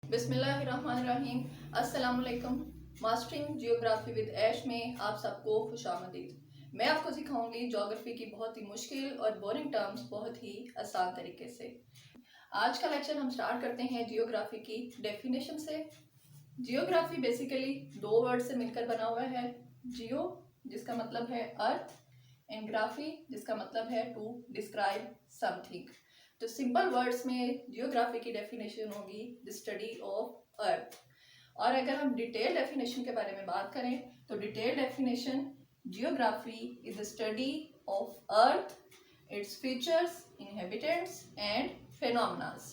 बिस्मिल्लाहिर्रहमानिर्रहीम। अस्सलाम वालेकुम। मास्टरिंग जियोग्राफी विद ऐश में आप सबको खुशामदीद। मैं आपको सिखाऊंगी ज्योग्राफी की बहुत ही मुश्किल और बोरिंग टर्म्स बहुत ही आसान तरीके से। आज का लेक्चर हम स्टार्ट करते हैं जियोग्राफी की डेफिनेशन से। जियोग्राफी बेसिकली दो वर्ड से मिलकर बना हुआ है। जियो जिसका मतलब है अर्थ एंड ग्राफी जिसका मतलब है टू डिस्क्राइब समथिंग। तो सिंपल वर्ड्स में जियोग्राफी की डेफिनेशन होगी द स्टडी ऑफ अर्थ। और अगर हम डिटेल डेफिनेशन के बारे में बात करें तो detail definition geography is the study of earth, its features, inhabitants and phenomenas.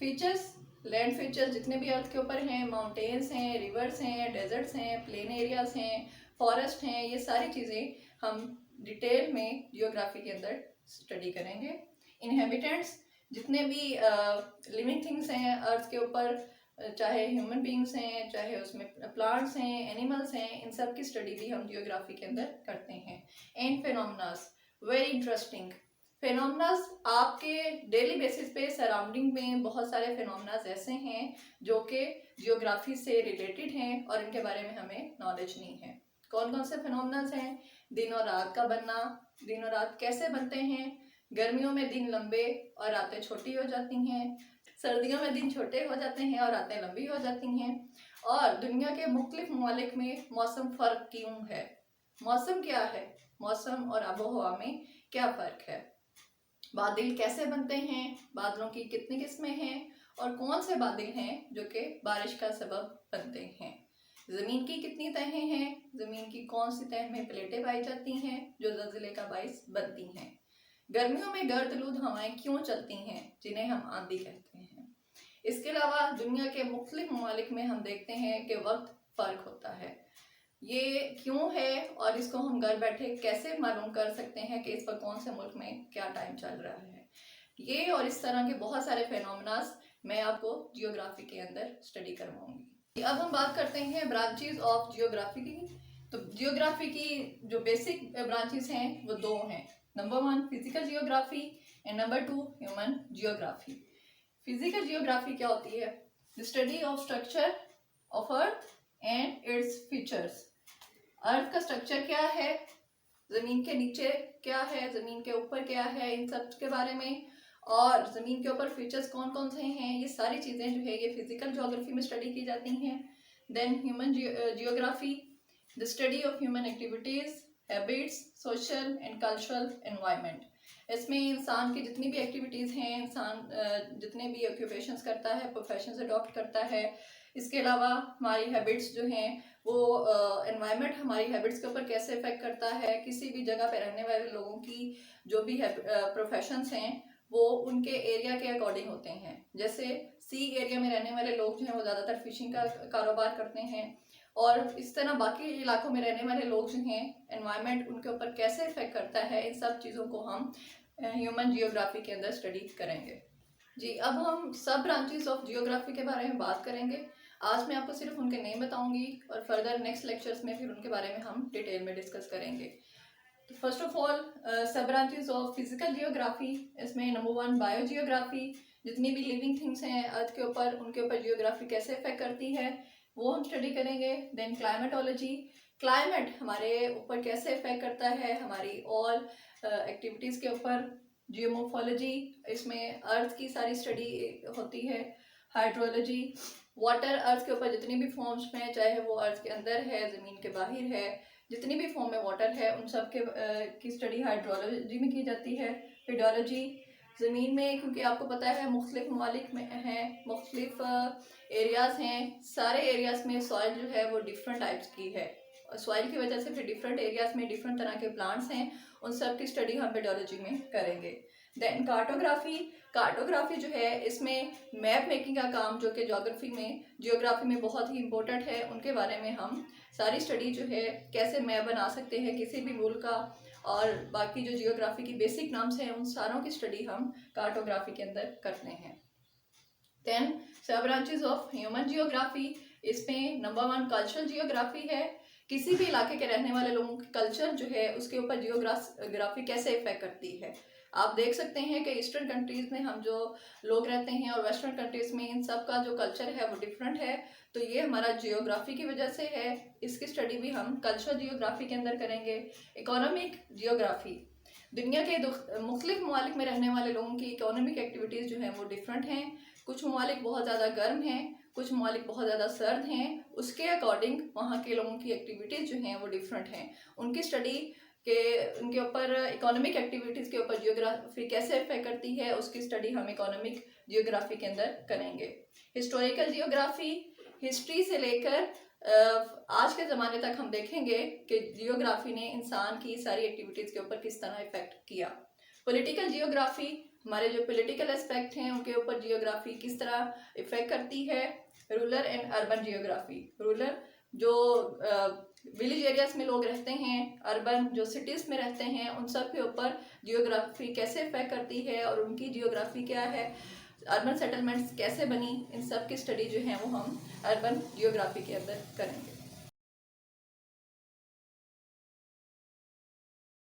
Features, land features जितने भी अर्थ के ऊपर हैं, माउंटेन्स हैं, रिवर्स हैं, डेजर्ट्स हैं, प्लेन एरियाज हैं, फॉरेस्ट हैं, ये सारी चीज़ें हम डिटेल में जियोग्राफी के अंदर स्टडी करेंगे। इनहेबिटेंट्स, जितने भी लिविंग थिंग्स हैं अर्थ के ऊपर, चाहे ह्यूमन बींग्स हैं, चाहे उसमें प्लांट्स हैं, एनिमल्स हैं, इन सब की स्टडी भी हम जियोग्राफी के अंदर करते हैं। And phenomenas, very interesting. Phenomenas आपके डेली बेसिस पे सराउंडिंग में बहुत सारे फेनोमेनास ऐसे हैं जो कि जियोग्राफी से रिलेटेड हैं और इनके बारे में हमें नॉलेज नहीं है। कौन कौन से फेनोमेनास हैं? दिन और रात का बनना। दिन और रात कैसे बनते हैं? गर्मियों में दिन लंबे और रातें छोटी हो जाती हैं, सर्दियों में दिन छोटे हो जाते हैं और रातें लंबी हो जाती हैं। और दुनिया के मुख्तलिफ ममालिक में मौसम फ़र्क क्यों है? मौसम क्या है? मौसम और आबो हवा में क्या फ़र्क है? बादल कैसे बनते हैं? बादलों की कितनी किस्में हैं और कौन से बादल हैं जो कि बारिश का सबब बनते हैं? ज़मीन की कितनी तहें हैं? ज़मीन की कौन सी तह में प्लेटें पाई जाती हैं जो ज़लज़ले का बाइस बनती हैं? गर्मियों में गर्द-आलूद हवाएं क्यों चलती हैं जिन्हें हम आंधी कहते हैं? इसके अलावा दुनिया के मुख्तलिफ ममालिक में हम देखते हैं कि वक्त फ़र्क होता है। ये क्यों है और इसको हम घर बैठे कैसे मालूम कर सकते हैं कि इस पर कौन से मुल्क में क्या टाइम चल रहा है? ये और इस तरह के बहुत सारे फेनोमेनास मैं आपको जियोग्राफी के अंदर स्टडी करवाऊंगी। अब हम बात करते हैं ब्रांचेस ऑफ जियोग्राफी की। तो जियोग्राफी की जो बेसिक ब्रांचेस हैं वो दो हैं। Number 1 physical geography and number 2 human geography. Physical geography क्या होती है? The study of structure of earth and its features. Earth का स्ट्रक्चर क्या है, ज़मीन के नीचे क्या है, ज़मीन के ऊपर क्या है, इन सब के बारे में, और ज़मीन के ऊपर फीचर्स कौन कौन से हैं, ये सारी चीज़ें जो है ये फिजिकल ज्योग्राफी में स्टडी की जाती हैं। Then human geography, the study of human activities, habits, social and cultural environment. इसमें इंसान की जितनी भी एक्टिविटीज़ हैं, इंसान जितने भी ऑक्यूपेशंस करता है, प्रोफेशंस अडॉप्ट करता है, इसके अलावा हमारी हैबिट्स जो हैं वो एनवायरनमेंट हमारी हैबिट्स के ऊपर कैसे इफेक्ट करता है। किसी भी जगह पे रहने वाले लोगों की जो भी प्रोफेशंस हैं वो उनके एरिया के अकॉर्डिंग होते हैं। जैसे सी एरिया में रहने वाले लोग जो हैं वो ज़्यादातर फिशिंग का कारोबार करते हैं, और इस तरह बाकी इलाकों में रहने वाले लोग जो हैं एनवायरनमेंट उनके ऊपर कैसे इफेक्ट करता है, इन सब चीज़ों को हम ह्यूमन जियोग्राफी के अंदर स्टडी करेंगे। जी, अब हम सब ब्रांचेस ऑफ जियोग्राफी के बारे में बात करेंगे। आज मैं आपको सिर्फ उनके नेम बताऊंगी और फर्दर नेक्स्ट लेक्चर्स में फिर उनके बारे में हम डिटेल में डिस्कस करेंगे। तो फर्स्ट ऑफ ऑल सब ब्रांचेस ऑफ फिजिकल जियोग्राफी, इसमें नंबर 1 बायो जियोग्राफी। जितनी भी लिविंग थिंग्स हैं अर्थ के ऊपर उनके ऊपर जियोग्राफी कैसे इफेक्ट करती है वो हम स्टडी करेंगे। देन क्लाइमेटोलॉजी, क्लाइमेट हमारे ऊपर कैसे इफेक्ट करता है, हमारी ऑल एक्टिविटीज़ के ऊपर। जियोमोर्फोलॉजी, इसमें अर्थ की सारी स्टडी होती है। हाइड्रोलॉजी, वाटर अर्थ के ऊपर जितनी भी फॉर्म्स में, चाहे वो अर्थ के अंदर है, ज़मीन के बाहर है, जितनी भी फॉर्म में वाटर है उन सब के की स्टडी हाइड्रोलॉजी में की जाती है। पेडोलॉजी, ज़मीन में, क्योंकि आपको पता है मुख्तलिफ ममालिक में हैं, मुख्तलिफ एरियाज़ हैं, सारे एरियाज़ में सॉइल जो है वो डिफरेंट टाइप्स की है। सॉइल की वजह से फिर डिफरेंट एरियाज़ में डिफरेंट तरह के प्लांट्स हैं, उन सब की स्टडी हम पेडोलॉजी में करेंगे। देन कार्टोग्राफी, कार्टोग्राफी जो है इसमें मैप मेकिंग का काम जो कि जियोग्राफी में बहुत ही इम्पोर्टेंट है, उनके बारे में हम सारी स्टडी जो है कैसे मैप बना सकते हैं किसी भी मुल्क का, और बाकी जो जियोग्राफी की बेसिक नाम्स हैं उन सारों की स्टडी हम कार्टोग्राफी के अंदर करते हैं। देन सब ब्रांचेस ऑफ ह्यूमन जियोग्राफी, इसमें नंबर 1 कल्चरल जियोग्राफी है। किसी भी इलाके के रहने वाले लोगों की कल्चर जो है उसके ऊपर जियोग्राफी कैसे इफेक्ट करती है। आप देख सकते हैं कि ईस्टर्न कंट्रीज़ में हम जो लोग रहते हैं और वेस्टर्न कंट्रीज़ में इन सब का जो कल्चर है वो डिफरेंट है। तो ये हमारा जियोग्राफी की वजह से है। इसकी स्टडी भी हम कल्चर जियोग्राफी के अंदर करेंगे। इकोनॉमिक जियोग्राफी, दुनिया के मुख्तलिफ ममालिक में रहने वाले लोगों की इकोनॉमिक एक्टिविटीज़ जो हैं वो डिफरेंट हैं। कुछ ममालिक बहुत ज़्यादा गर्म हैं, कुछ ममालिक बहुत ज़्यादा सर्द हैं। उसके अकॉर्डिंग वहाँ के लोगों की एक्टिविटीज़ जो हैं वो डिफरेंट हैं। उनकी स्टडी के उनके ऊपर इकोनॉमिक एक्टिविटीज़ के ऊपर जियोग्राफी कैसे इफेक्ट करती है, उसकी स्टडी हम इकोनॉमिक जियोग्राफी के अंदर करेंगे। हिस्टोरिकल जियोग्राफी, हिस्ट्री से लेकर आज के ज़माने तक हम देखेंगे कि जियोग्राफी ने इंसान की सारी एक्टिविटीज़ के ऊपर किस तरह इफेक्ट किया। पॉलिटिकल जियोग्राफी, हमारे जो पॉलिटिकल एस्पेक्ट हैं उनके ऊपर जियोग्राफी किस तरह इफेक्ट करती है। Rural and urban geography, rural जो विलेज एरियाज में लोग रहते हैं, अर्बन जो सिटीज़ में रहते हैं, उन सब के ऊपर जियोग्राफी कैसे इफेक्ट करती है और उनकी जियोग्राफी क्या है, अर्बन सेटलमेंट्स कैसे बनी, इन सब की स्टडी जो है वो हम अर्बन जियोग्राफी के अंदर करेंगे।